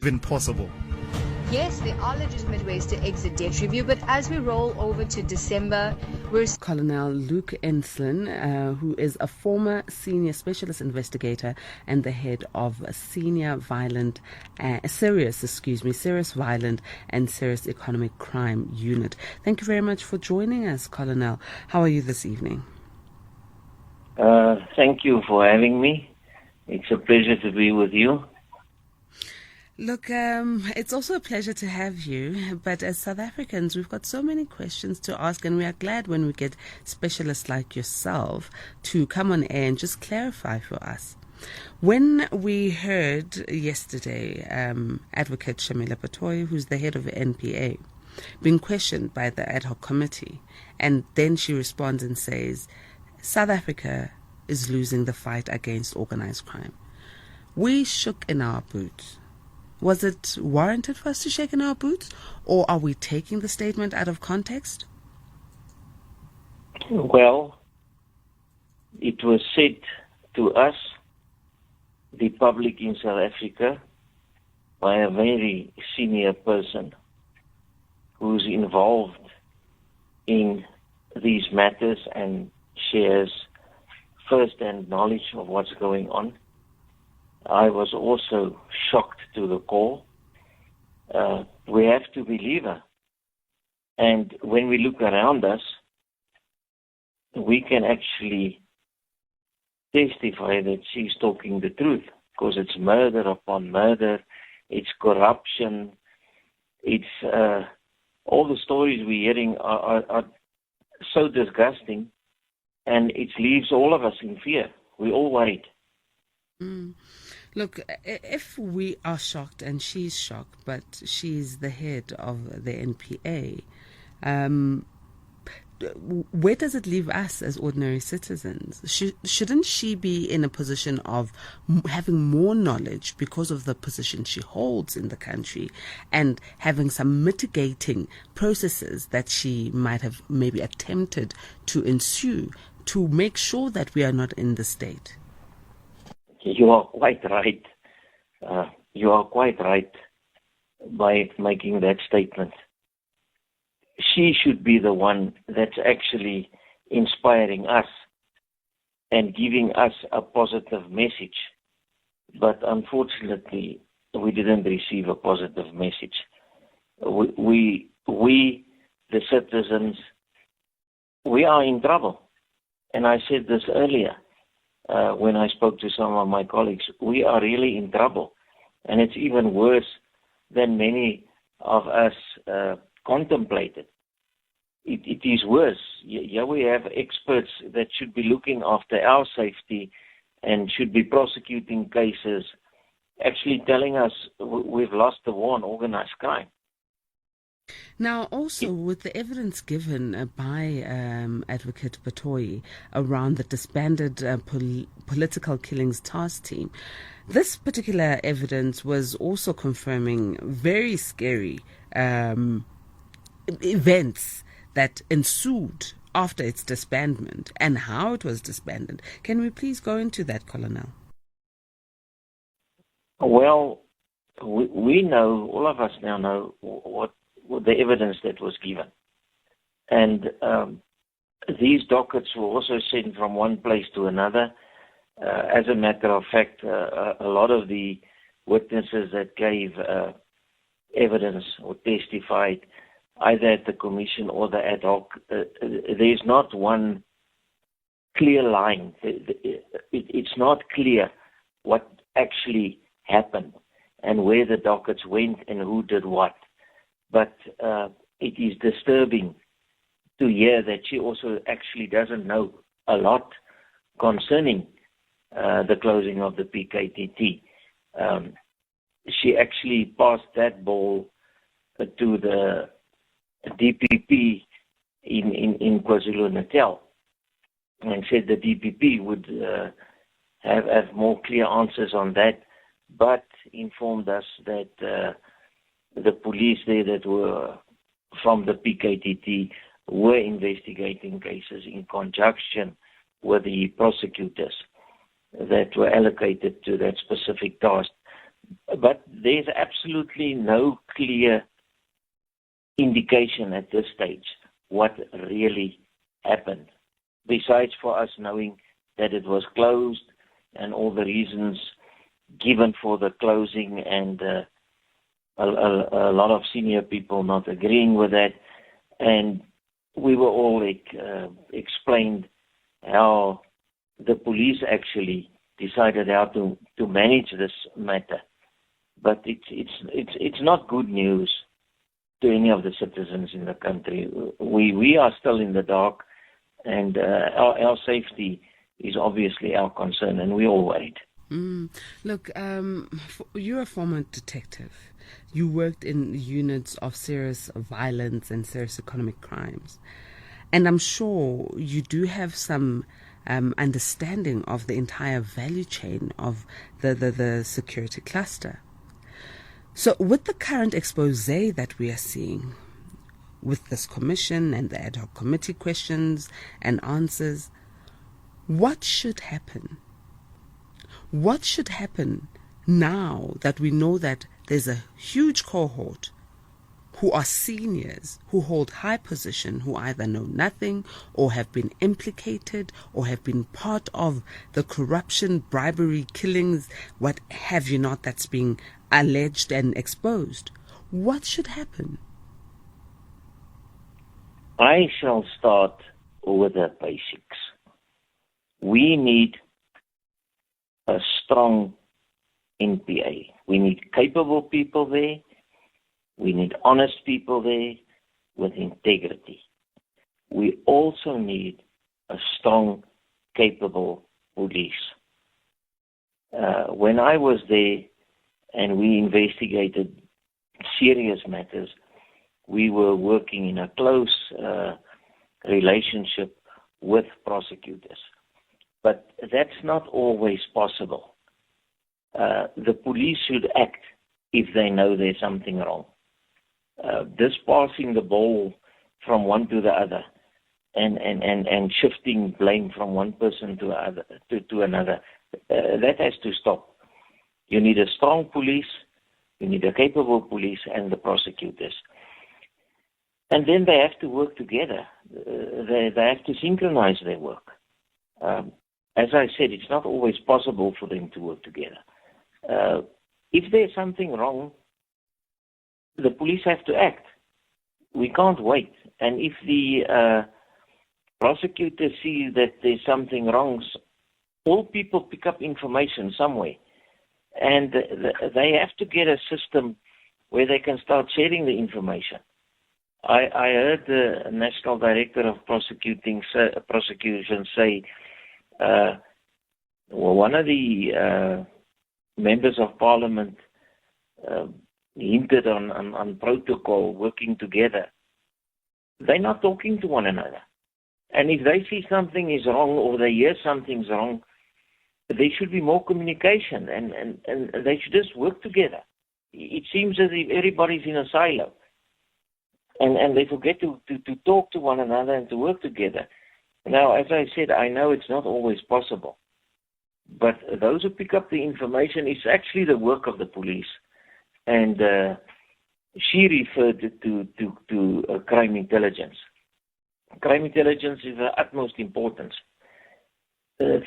even possible? Yes, there are legitimate ways to exit debt review, but as we roll over to December, we're... Colonel Luke Enslin, who is a former senior specialist investigator and the head of serious violent and serious economic crime unit. Thank you very much for joining us, Colonel. How are you this evening? Thank you for having me. It's a pleasure to be with you. Look, it's also a pleasure to have you, but as South Africans, we've got so many questions to ask, and we are glad when we get specialists like yourself to come on air and just clarify for us. When we heard yesterday Advocate Shamila Patoy, who's the head of the NPA, being questioned by the ad hoc committee, and then she responds and says, South Africa is losing the fight against organized crime. We shook in our boots. Was it warranted for us to shake in our boots, or are we taking the statement out of context? Well, it was said to us, the public in South Africa, by a very senior person who's involved in these matters and shares first-hand knowledge of what's going on. I was also shocked to the core. We have to believe her. And when we look around us, we can actually testify that she's talking the truth, because it's murder upon murder, it's corruption, it's all the stories we're hearing are so disgusting, and it leaves all of us in fear. We're all worried. Look, if we are shocked, and she's shocked, but she's the head of the NPA, where does it leave us as ordinary citizens? Shouldn't she be in a position of having more knowledge because of the position she holds in the country, and having some mitigating processes that she might have maybe attempted to ensue to make sure that we are not in the state? You are quite right. You are quite right by making that statement. She should be the one that's actually inspiring us and giving us a positive message. But unfortunately, we didn't receive a positive message. We the citizens, we are in trouble. And I said this earlier. When I spoke to some of my colleagues, we are really in trouble. And it's even worse than many of us contemplated. It is worse. Here we have experts that should be looking after our safety and should be prosecuting cases, actually telling us we've lost the war on organized crime. Now, also, with the evidence given by Advocate Patoy around the disbanded political killings task team, this particular evidence was also confirming very scary events that ensued after its disbandment and how it was disbanded. Can we please go into that, Colonel? Well, we know, all of us now know what the evidence that was given. And these dockets were also sent from one place to another. As a matter of fact, a lot of the witnesses that gave evidence or testified either at the commission or the ad hoc, there's not one clear line. It's not clear what actually happened and where the dockets went and who did what. But it is disturbing to hear that she also actually doesn't know a lot concerning the closing of the PKTT. She actually passed that ball to the DPP in KwaZulu-Natal and said the DPP would have more clear answers on that, but informed us that the police there that were from the PKTT were investigating cases in conjunction with the prosecutors that were allocated to that specific task. But there's absolutely no clear indication at this stage what really happened, besides for us knowing that it was closed and all the reasons given for the closing, and a lot of senior people not agreeing with that. And we were all explained how the police actually decided how to manage this matter. But it's not good news to any of the citizens in the country. We are still in the dark, and our safety is obviously our concern, and we're all worried. Look, you're a former detective. You worked in units of serious violence and serious economic crimes. And I'm sure you do have some understanding of the entire value chain of the security cluster. So with the current expose that we are seeing, with this commission and the ad hoc committee questions and answers, what should happen? What should happen now that we know that there's a huge cohort who are seniors, who hold high position, who either know nothing or have been implicated or have been part of the corruption, bribery, killings, what have you not, that's being alleged and exposed? What should happen? I shall start with the basics. We need a strong NPA. We need capable people there. We need honest people there with integrity. We also need a strong, capable police. When I was there and we investigated serious matters, we were working in a close relationship with prosecutors. But that's not always possible. The police should act if they know there's something wrong. This passing the ball from one to the other and shifting blame from one person to another, that has to stop. You need a strong police, you need a capable police, and the prosecutors. And then they have to work together. They have to synchronize their work. As I said, it's not always possible for them to work together. If there's something wrong, the police have to act. We can't wait. And if the prosecutors see that there's something wrong, all people pick up information somewhere. And they have to get a system where they can start sharing the information. I heard the National Director of Prosecution say, one of the members of Parliament hinted on protocol, working together. They're not talking to one another. And if they see something is wrong or they hear something's wrong, there should be more communication and they should just work together. It seems as if everybody's in a silo. And they forget to talk to one another and to work together. Now, as I said, I know it's not always possible. But those who pick up the information, it's actually the work of the police. And she referred to crime intelligence. Crime intelligence is of utmost importance.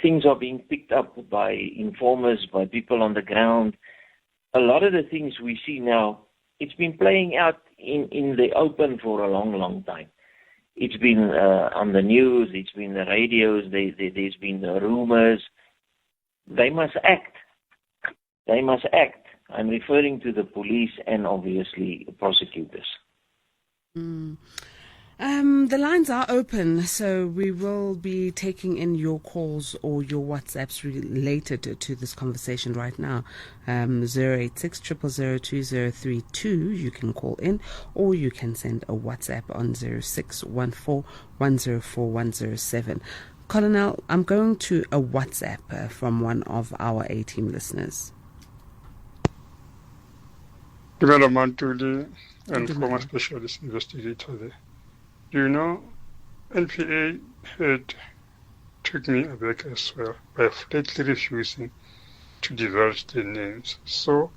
Things are being picked up by informers, by people on the ground. A lot of the things we see now, it's been playing out in the open for a long, long time. It's been on the news, it's been the radios, there's been the rumors. They must act. They must act. I'm referring to the police and obviously prosecutors. The lines are open, so we will be taking in your calls or your WhatsApps related to this conversation right now. 086 000 2032, you can call in, or you can send a WhatsApp on 0614 104 107. Colonel, I'm going to a WhatsApp from one of our A-team listeners. Development Mantuli and former specialist investigator there. Do you know, NPA had took me aback as well by flatly refusing to divulge their names. So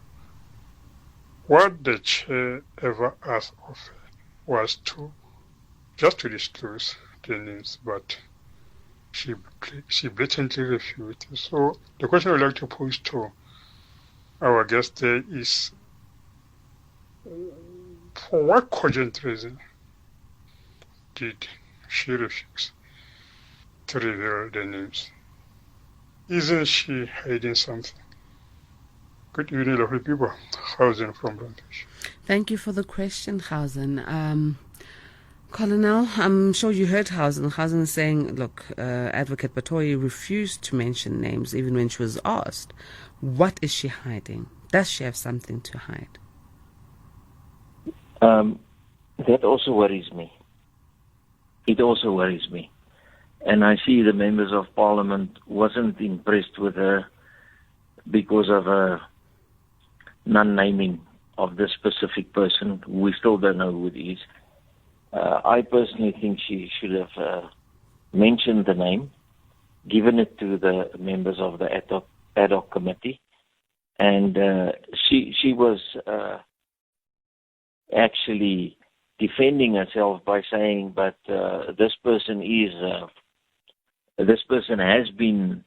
What the chair ever asked of her was just to disclose the names, but she blatantly refused. So the question I would like to pose to our guest there is, for what cogent reason did she refuse to reveal the names? Isn't she hiding something? Good evening, lovely people. Hausen from Plantation. Thank you for the question, Hausen. Colonel, I'm sure you heard Hausen. Hausen is saying, look, Advocate Batoyi refused to mention names even when she was asked. What is she hiding? Does she have something to hide? That also worries me. It also worries me. And I see the members of parliament wasn't impressed with her because of her non-naming of this specific person. We still don't know who it is. I personally think she should have mentioned the name, given it to the members of the ad hoc committee, and she was actually defending herself by saying, "But this person has been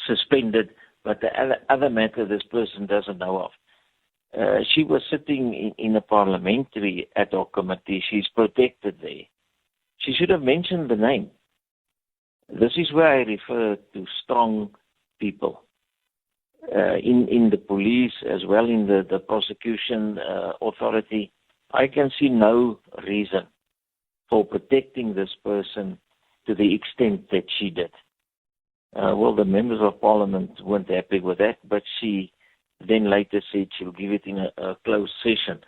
suspended, but the other matter this person doesn't know of." She was sitting in a parliamentary ad hoc committee. She's protected there. She should have mentioned the name. This is where I refer to strong people in the police as well in the prosecution authority. I can see no reason for protecting this person to the extent that she did. Well, the members of parliament weren't happy with that, but she then later said she'll give it in a closed session.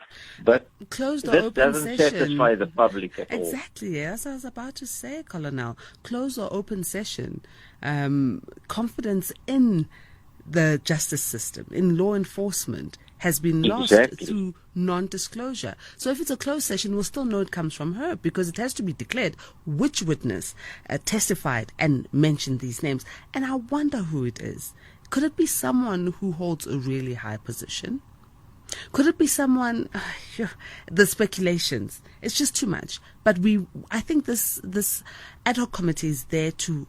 But closed or this open doesn't session. satisfy the public at all. Exactly, yes, I was about to say, Colonel. Closed or open session. Confidence in the justice system, in law enforcement, has been lost through non-disclosure. So if it's a closed session, we'll still know it comes from her, because it has to be declared which witness testified and mentioned these names. And I wonder who it is. Could it be someone who holds a really high position? Could it be someone? The speculations. It's just too much. But I think this ad hoc committee is there to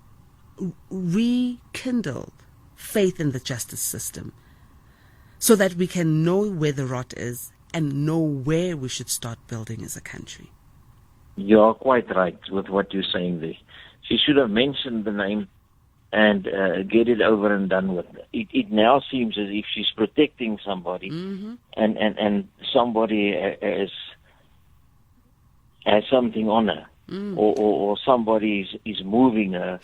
rekindle faith in the justice system, so that we can know where the rot is and know where we should start building as a country. You're quite right with what you're saying there. She should have mentioned the name and get it over and done with. It now seems as if she's protecting somebody, and somebody has something on her, or somebody is moving her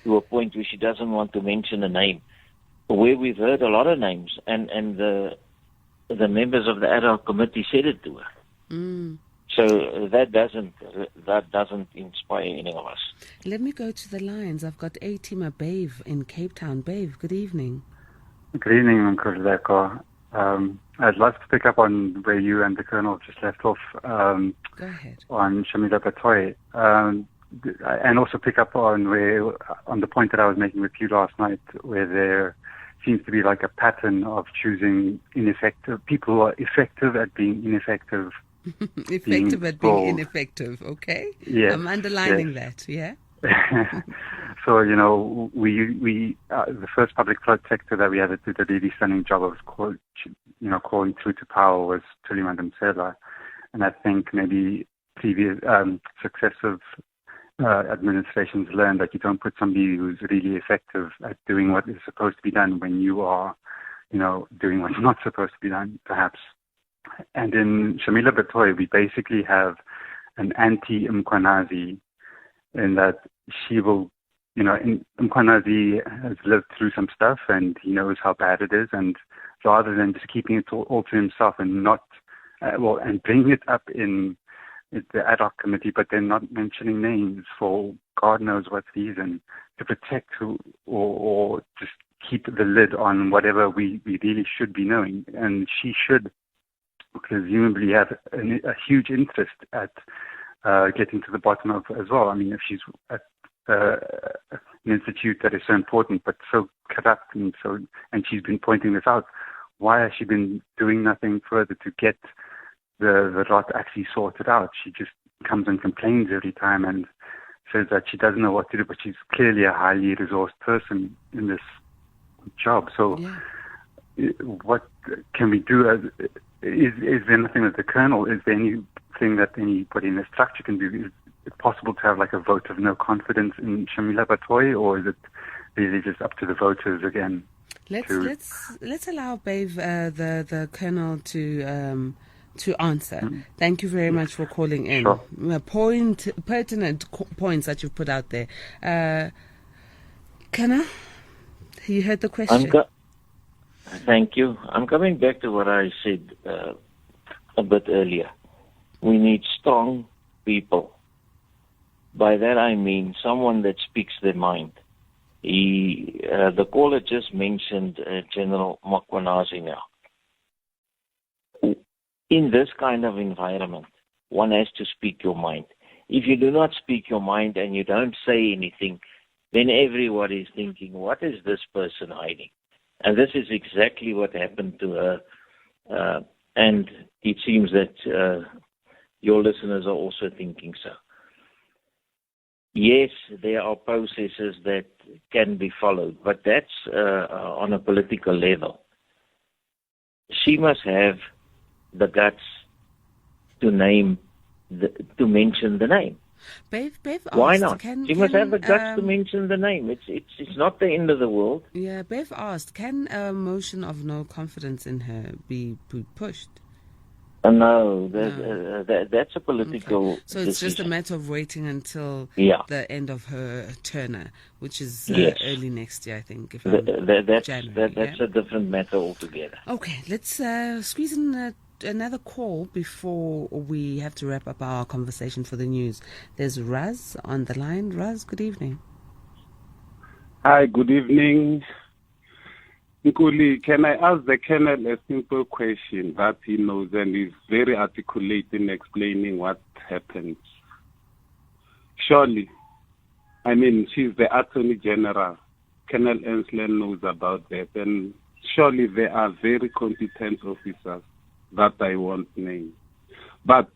to a point where she doesn't want to mention a name. Where we've heard a lot of names, and the members of the ad hoc committee said it to her. So that doesn't inspire any of us. Let me go to the lines. I've got Atima Bave in Cape Town. Bave, good evening. Good evening, Nkululeko. I'd love to pick up on where you and the Colonel just left off. Go ahead. On Shamila Batoyi. And also pick up on the point that I was making with you last night, where there seems to be like a pattern of choosing ineffective people who are effective at being ineffective. Effective at being ineffective, okay? Yes, I'm underlining that, yeah? So, we the first public protector that we had to do the really stunning job of calling through to power was Tulima Msela. And I think maybe previous successive administrations learned that you don't put somebody who's really effective at doing what is supposed to be done when you are, doing what's not supposed to be done, perhaps. And in Shamila Batoyi, we basically have an anti-Mkhwanazi, in that she will, Mkhwanazi has lived through some stuff and he knows how bad it is, and rather than just keeping it all to himself and not, and bringing it up in the ad hoc committee, but then not mentioning names for God knows what reason, to protect or just keep the lid on whatever we really should be knowing. And she should presumably have a huge interest at getting to the bottom of as well. I mean, if she's at an institute that is so important but so corrupt and she's been pointing this out, why has she been doing nothing further to get the rot actually sorted out? She just comes and complains every time and says that she doesn't know what to do, but she's clearly a highly resourced person in this job. So what can we do? Is there nothing with the Colonel? Is there anything that anybody in the structure can do? Is it possible to have like a vote of no confidence in Shamila Batoy, or is it really just up to the voters again? Let's allow Babe, the Colonel to answer. Thank you very much for calling in. Sure. Pertinent points that you've put out there. Kana, you heard the question. Thank you. I'm coming back to what I said a bit earlier. We need strong people. By that I mean someone that speaks their mind. The caller just mentioned General Makwanase now. In this kind of environment, one has to speak your mind. If you do not speak your mind and you don't say anything, then everybody is thinking, what is this person hiding? And this is exactly what happened to her. And it seems that your listeners are also thinking so. Yes, there are processes that can be followed, but that's on a political level. She must have the guts to mention the name. Bev asked, why not? She must have the guts to mention the name. It's not the end of the world. Yeah, Bev asked, can a motion of no confidence in her be pushed? No, that's a political So it's decision. just a matter of waiting until the end of her tenure, which is early next year, I think. That's a different matter altogether. Okay, let's squeeze in another call before we have to wrap up our conversation for the news. There's Raz on the line. Raz, good evening. Hi, good evening. Nkuli, can I ask the Colonel a simple question that he knows and is very articulate in explaining what happened? Surely, I mean, she's the Attorney General. Colonel Enslin knows about that, and surely there are very competent officers that I won't name. But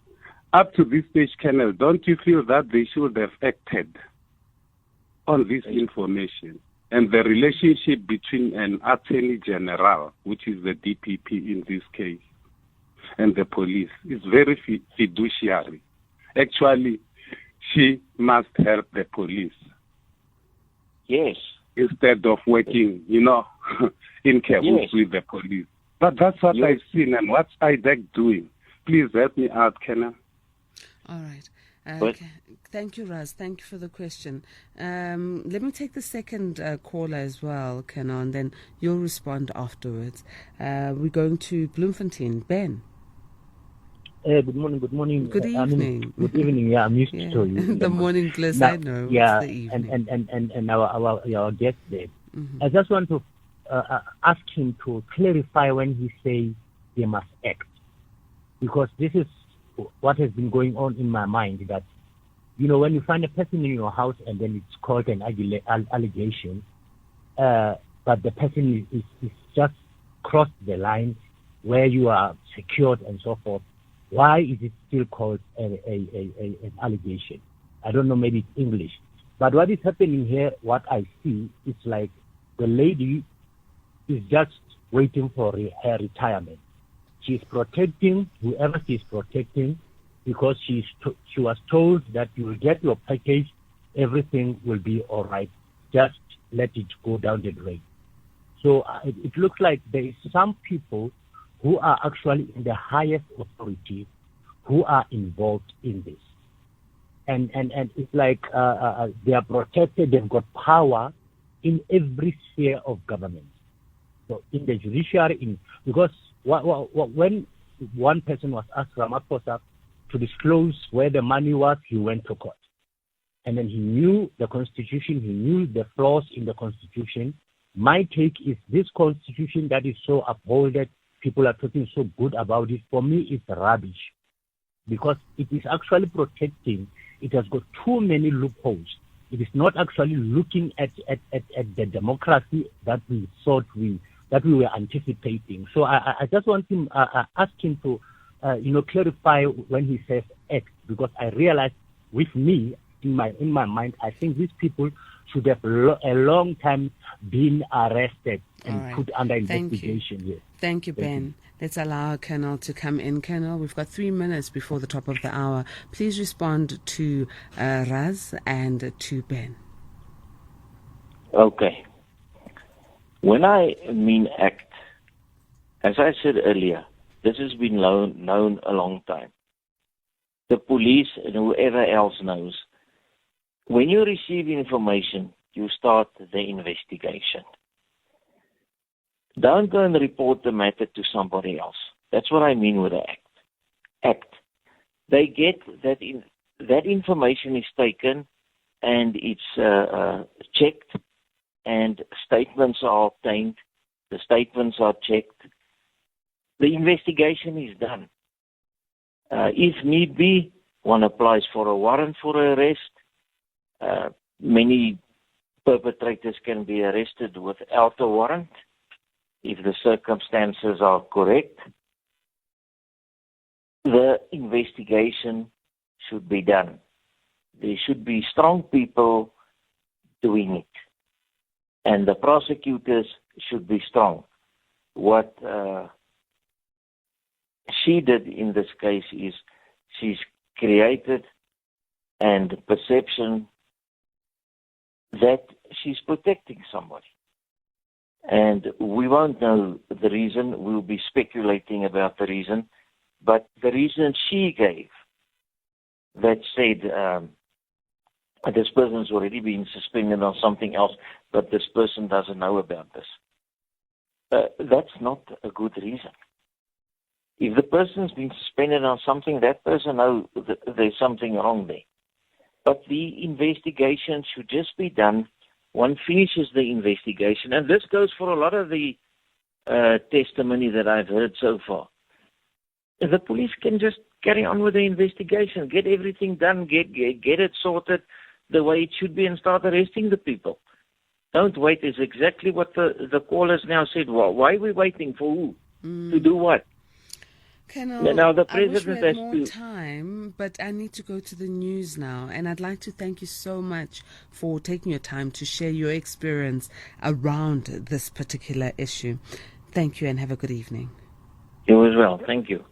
up to this stage, Colonel, don't you feel that they should have acted on this information? And the relationship between an Attorney General, which is the DPP in this case, and the police is very fiduciary. Actually, she must help the police. Yes. Instead of working, in cahoots with the police. But that's what I've seen, and what's IDEC doing? Please help me out, Kenna. All right. Okay. Thank you, Raz. Thank you for the question. Let me take the second caller as well, Kenna, and then you'll respond afterwards. We're going to Bloemfontein. Ben. Good morning. Good evening. Good evening. Yeah, I'm used to you. The morning bliss, I know. Yeah, it's the evening. and our guest there. Mm-hmm. I just want to ask him to clarify when he says they must act, because this is what has been going on in my mind, that when you find a person in your house and then it's called an allegation, but the person is just crossed the line where you are secured and so forth, why is it still called an allegation? I don't know, maybe it's English. But what is happening here, what I see, it's like the lady is just waiting for her retirement. She's protecting whoever she's protecting, because she was told that you will get your package, everything will be all right. Just let it go down the drain. So it looks like there is some people who are actually in the highest authority who are involved in this. And it's like they are protected, they've got power in every sphere of government. So in the judiciary, because when one person was asked, Ramaphosa, to disclose where the money was, he went to court. And then he knew the Constitution, he knew the flaws in the Constitution. My take is this Constitution that is so upholded, people are talking so good about it, for me it's rubbish. Because it is actually protecting, it has got too many loopholes. It is not actually looking at the democracy that we thought we that we were anticipating. So I just want him, ask him to, clarify when he says act, because I realized with me, in my mind, I think these people should have a long time been arrested and put under investigation. Yes. Thank you, Ben. Let's allow our Colonel to come in. Colonel, we've got 3 minutes before the top of the hour. Please respond to Raz and to Ben. Okay. When I mean act, as I said earlier, this has been known a long time. The police and whoever else knows, when you receive information, you start the investigation. Don't go and report the matter to somebody else. That's what I mean with the act. They get that information is taken and it's checked, and statements are obtained. The statements are checked. The investigation is done. If need be, one applies for a warrant for arrest. Many perpetrators can be arrested without a warrant if the circumstances are correct. The investigation should be done. There should be strong people doing it. And the prosecutors should be strong. What she did in this case is she's created and perception that she's protecting somebody. And we won't know the reason. We'll be speculating about the reason. But the reason she gave that said this person's already been suspended on something else, but this person doesn't know about this. That's not a good reason. If the person's been suspended on something, that person knows there's something wrong there. But the investigation should just be done. One finishes the investigation, and this goes for a lot of the testimony that I've heard so far. The police can just carry on with the investigation, get everything done, get it sorted the way it should be, and start arresting the people. Don't wait. Is exactly what the callers now said. Why are we waiting for who? To do what? Colonel, now the president I wish we had has more time, but I need to go to the news now, and I'd like to thank you so much for taking your time to share your experience around this particular issue. Thank you, and have a good evening. You as well. Thank you.